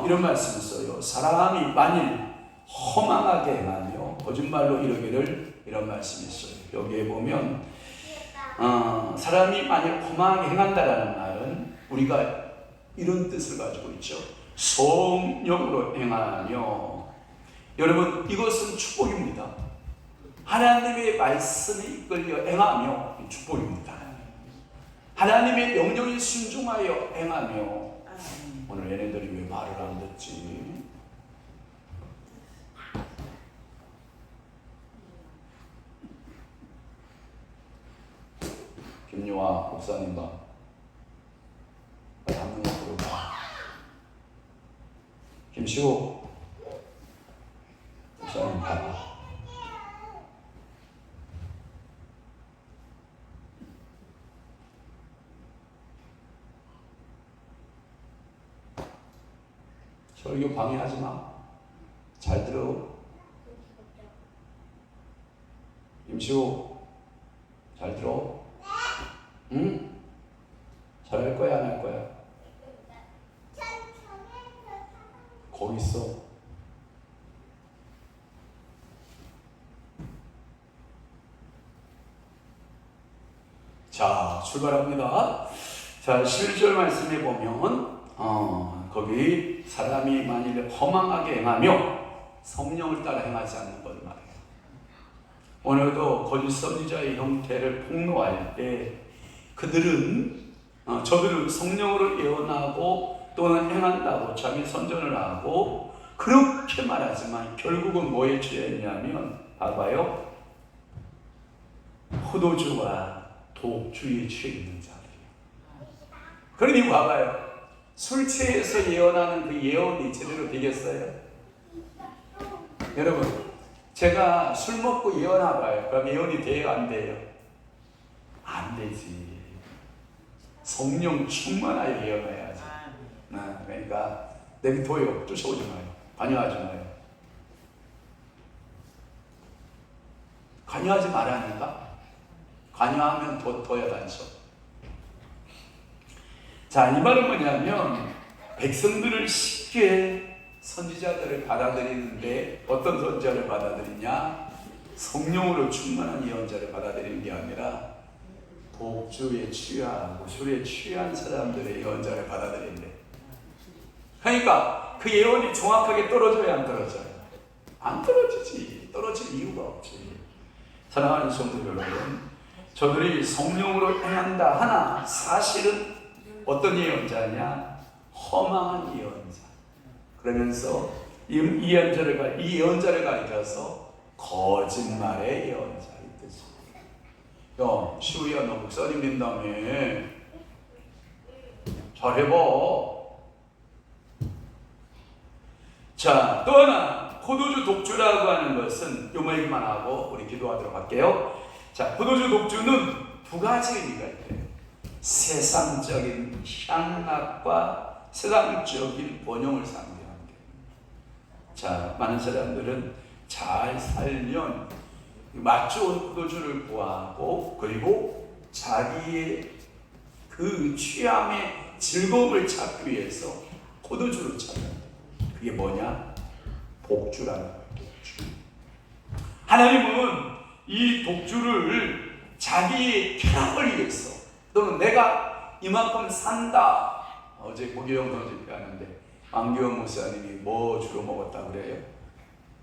이런 말씀을 써요. 사람이 만일 허망하게 행하며 거짓말로 이르기를, 이런 말씀이 있어요. 여기에 보면 사람이 만일 허망하게 행한다라는 말은 우리가 이런 뜻을 가지고 있죠. 성령으로 행하며. 여러분, 이것은 축복입니다. 하나님의 말씀에 이끌려 행하며 축복입니다. 하나님의 명령에 순종하여 행하며. 오늘 얘네들이 왜 말을 안 듣지? 김유아 목사님 봐. 빨리 한 명 앞으로 가. 김시호 목사님 봐. 설교 방해하지 마. 잘 들어. 김시호 잘 들어. 응? 잘할 거야, 안 할 거야? 거기 있어. 자, 출발합니다. 자, 11절 말씀에 보면 거기 사람이 만일 허망하게 행하며 성령을 따라 행하지 않는 것 말이에요. 오늘도 거짓 선지자의 형태를 폭로할 때 저들은 성령으로 예언하고 또는 행한다고 자기 선전을 하고 그렇게 말하지만 결국은 뭐에 취했냐면, 봐봐요, 포도주와 독주에 취해 있는 자들이에요. 그러니 봐봐요. 술 취해서 예언하는 그 예언이 제대로 되겠어요? 여러분, 제가 술 먹고 예언해봐요. 그럼 예언이 돼요? 안 돼요? 안 되지. 성령 충만하여 예언해야지. 그러니까 내비둬요. 쫓아오지 마요. 관여하지 마요. 관여하지 말라니까. 관여하면 더 야단쳐. 자, 이 말은 뭐냐면 백성들을 쉽게 선지자들을 받아들이는데 어떤 선지자를 받아들이냐? 성령으로 충만한 예언자를 받아들이는 게 아니라 독주에 취하고 술에 취한 사람들의 예언자를 받아들인대. 그러니까 그 예언이 정확하게 떨어져야 안 떨어져요? 안 떨어지지. 떨어질 이유가 없지. 사랑하는 성도 여러분, 저들이 성령으로 행한다 하나 사실은 어떤 예언자냐? 허망한 예언자. 그러면서 이 예언자를 가리켜서 거짓말의 예언자 이 뜻입니다. 야, 시우야, 너 목사님 된다며. 잘해봐. 자, 또 하나 포도주 독주라고 하는 것은 요 얘기만 하고 우리 기도하도록 할게요. 자, 포도주 독주는 두 가지 의미가 있대요. 세상적인 향락과 세상적인 번영을 상대하는 게. 자, 많은 사람들은 잘 살면 맛 좋은 포도주를 구하고 그리고 자기의 그 취함의 즐거움을 찾기 위해서 포도주를 찾는다. 그게 뭐냐? 독주라는 거예요. 독주. 하나님은 이 독주를 자기의 쾌락을 위해서 또는 내가 이만큼 산다. 어제 고기영 선집회 하는데 안기영 목사님이 뭐 주로 먹었다 그래요?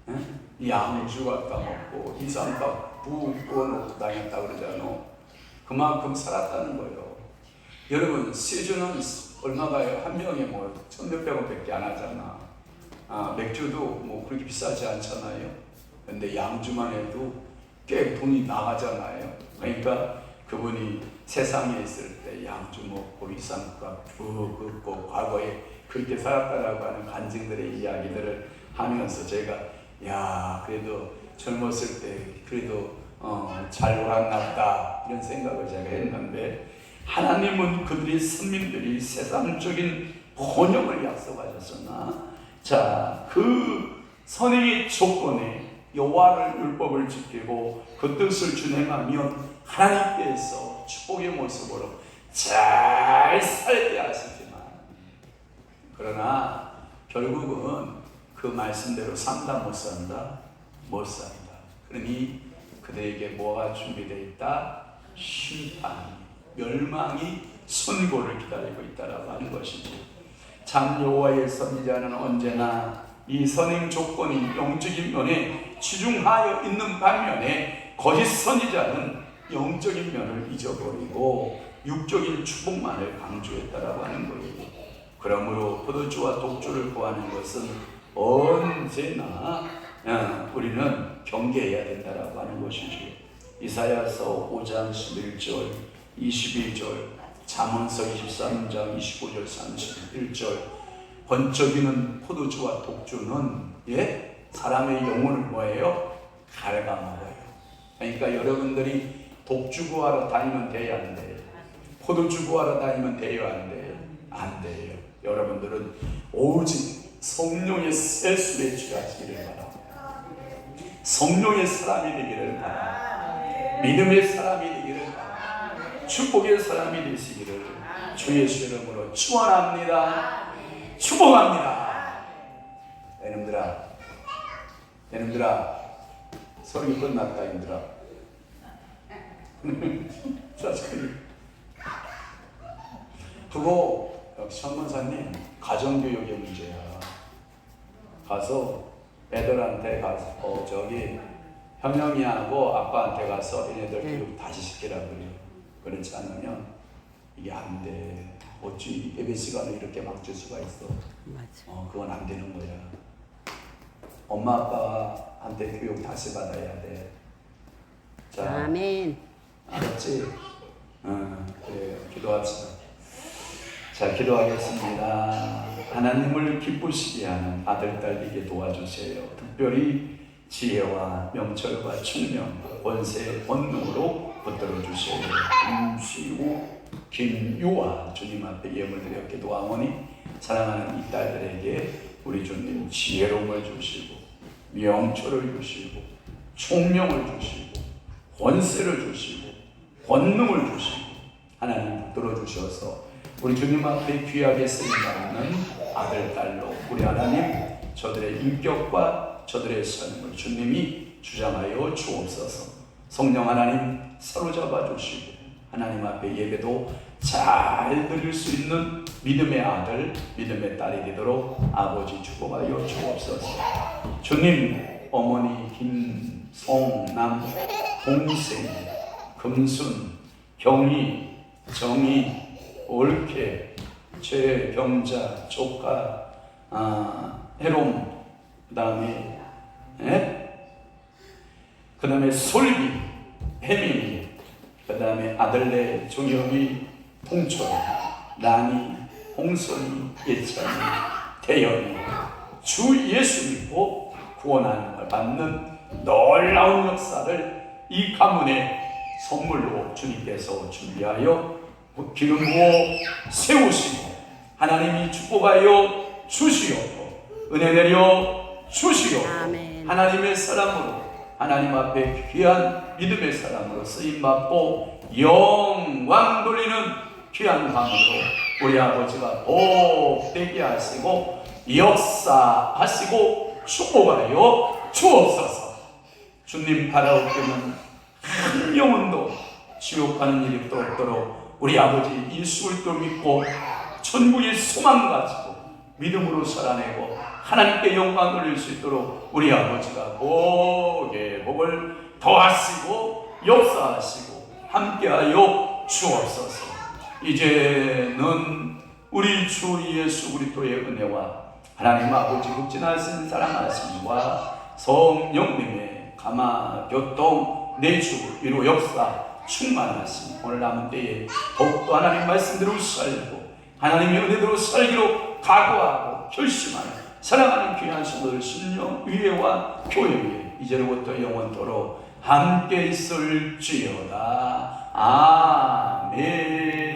응? 양주 갖다 먹고 이삼밥 붓고 놓고 다녔다 그러잖아. 그만큼 살았다는 거예요. 여러분, 세주는 얼마가요? 한 명에 뭐 1,몇백 원밖에 안 하잖아. 맥주도 뭐 그렇게 비싸지 않잖아요. 근데 양주만 해도 꽤 돈이 나가잖아요. 그러니까 그분이 세상에 있을 때 양주 먹고 이삼밥 쭉 긋고 과거에 그렇게 살았다라고 하는 간증들의 이야기들을 하면서 제가 야, 그래도 젊었을 때 그래도 잘 놀았나 이런 생각을 제가 했는데, 하나님은 그들이 선민들이 세상적인 번영을 약속하셨으나, 자, 그 선행의 조건에 여호와를 율법을 지키고 그 뜻을 준행하면 하나님께서 축복의 모습으로 잘 살게 하시지만, 그러나 결국은 그 말씀대로 산다 못 산다? 못 산다. 그러니 그들에게 뭐가 준비되어 있다? 심판이, 멸망이, 선고를 기다리고 있다라고 하는 것이죠. 참 여호와의 선지자는 언제나 이 선행 조건이 영적인 면에 치중하여 있는 반면에 거짓 선지자는 영적인 면을 잊어버리고 육적인 축복만을 강조했다라고 하는 거예요. 그러므로 포도주와 독주를 구하는 것은 언제나 우리는 경계해야 된다라고 하는 것이죠. 이사야서 5장 11절 22절, 잠언서 23장 25절 31절, 번쩍이는 포도주와 독주는 사람의 영혼을 뭐예요? 갉아먹어요. 그러니까 여러분들이 독주 구하러 다니면 돼요, 안 돼요? 포도주 구하러 다니면 돼요, 안 돼요? 안 돼요. 여러분들은 오직 성령의 세술에 취하시기를 바랍니다. 성령의 사람이 되기를 바랍니다. 믿음의 사람이 되기를 바랍니다. 축복의 사람이 되시기를 주 예수 이름으로 축원합니다. 축복합니다. 여러분들아, 설교 끝났다, 힘들어. 그거 천문사님 가정교육의 문제야. 가서 애들한테 가서 현영이하고 아빠한테 가서 얘네들 교육 다시 시키라 그래요. 그렇지 않으면 이게 안 돼. 어찌 예배 시간을 이렇게 막줄 수가 있어? 맞아. 그건 안 되는 거야. 엄마 아빠한테 교육 다시 받아야 돼. 자, 아멘. 알았지? 그래, 기도합시다. 자, 기도하겠습니다. 하나님을 기쁘시게 하는 아들, 딸 되게 도와주세요. 특별히 지혜와 명철과 총명과 권세, 권능으로 붙들어 주세요. 김시우, 김유아 주님 앞에 예물 드려 기도하오니 사랑하는 이 딸들에게 우리 주님 지혜로움을 주시고 명철을 주시고 총명을 주시고 권세를 주시고 권능을 주시고 하나님 붙들어 주셔서 우리 주님 앞에 귀하게 쓰임받는 아들, 딸로 우리 하나님 저들의 인격과 저들의 삶을 주님이 주장하여 주옵소서. 성령 하나님 사로잡아 주시고 하나님 앞에 예배도 잘 드릴 수 있는 믿음의 아들, 믿음의 딸이 되도록 아버지 축복하여 주옵소서. 주님, 어머니 김송남, 홍생, 금순, 경희, 정희, 올케, 최경자, 조카, 해롬, 그 다음에 솔비, 혜민이, 그 다음에 아들네, 종혁이, 통철, 나니, 홍선이, 예찬이, 태연이 주 예수 믿고 구원하는 받는 놀라운 역사를 이 가문의 선물로 주님께서 준비하여 기름 부어 세우시고 하나님이 축복하여 주시옵고 은혜 내려 주시옵고 하나님의 사람으로 하나님 앞에 귀한 믿음의 사람으로 쓰임받고 영광 돌리는 귀한 가문으로 우리 아버지가 복되게 하시고 역사하시고 축복하여 주옵소서. 주님 바라옵기는 한 영혼도 지옥 가는 일이 또 없도록 우리 아버지 예수를 또 믿고 천국의 소망 가지고 믿음으로 살아내고 하나님께 영광 돌릴 수 있도록 우리 아버지가 복에 복을 더하시고 역사하시고 함께하여 주옵소서. 이제는 우리 주 예수 그리스도의 은혜와 하나님 아버지 극진하신 사랑하심과 성령님의 감화 교통 내주 위로 역사 충만하신 오늘 남은 때에 더욱더 하나님 말씀대로 살고 하나님의 은혜대로 살기로 각오하고 결심하는 사랑하는 귀한 성도들 신령 위에와 교회 위에 이제로부터 영원토록 함께 있을지어다. 아멘.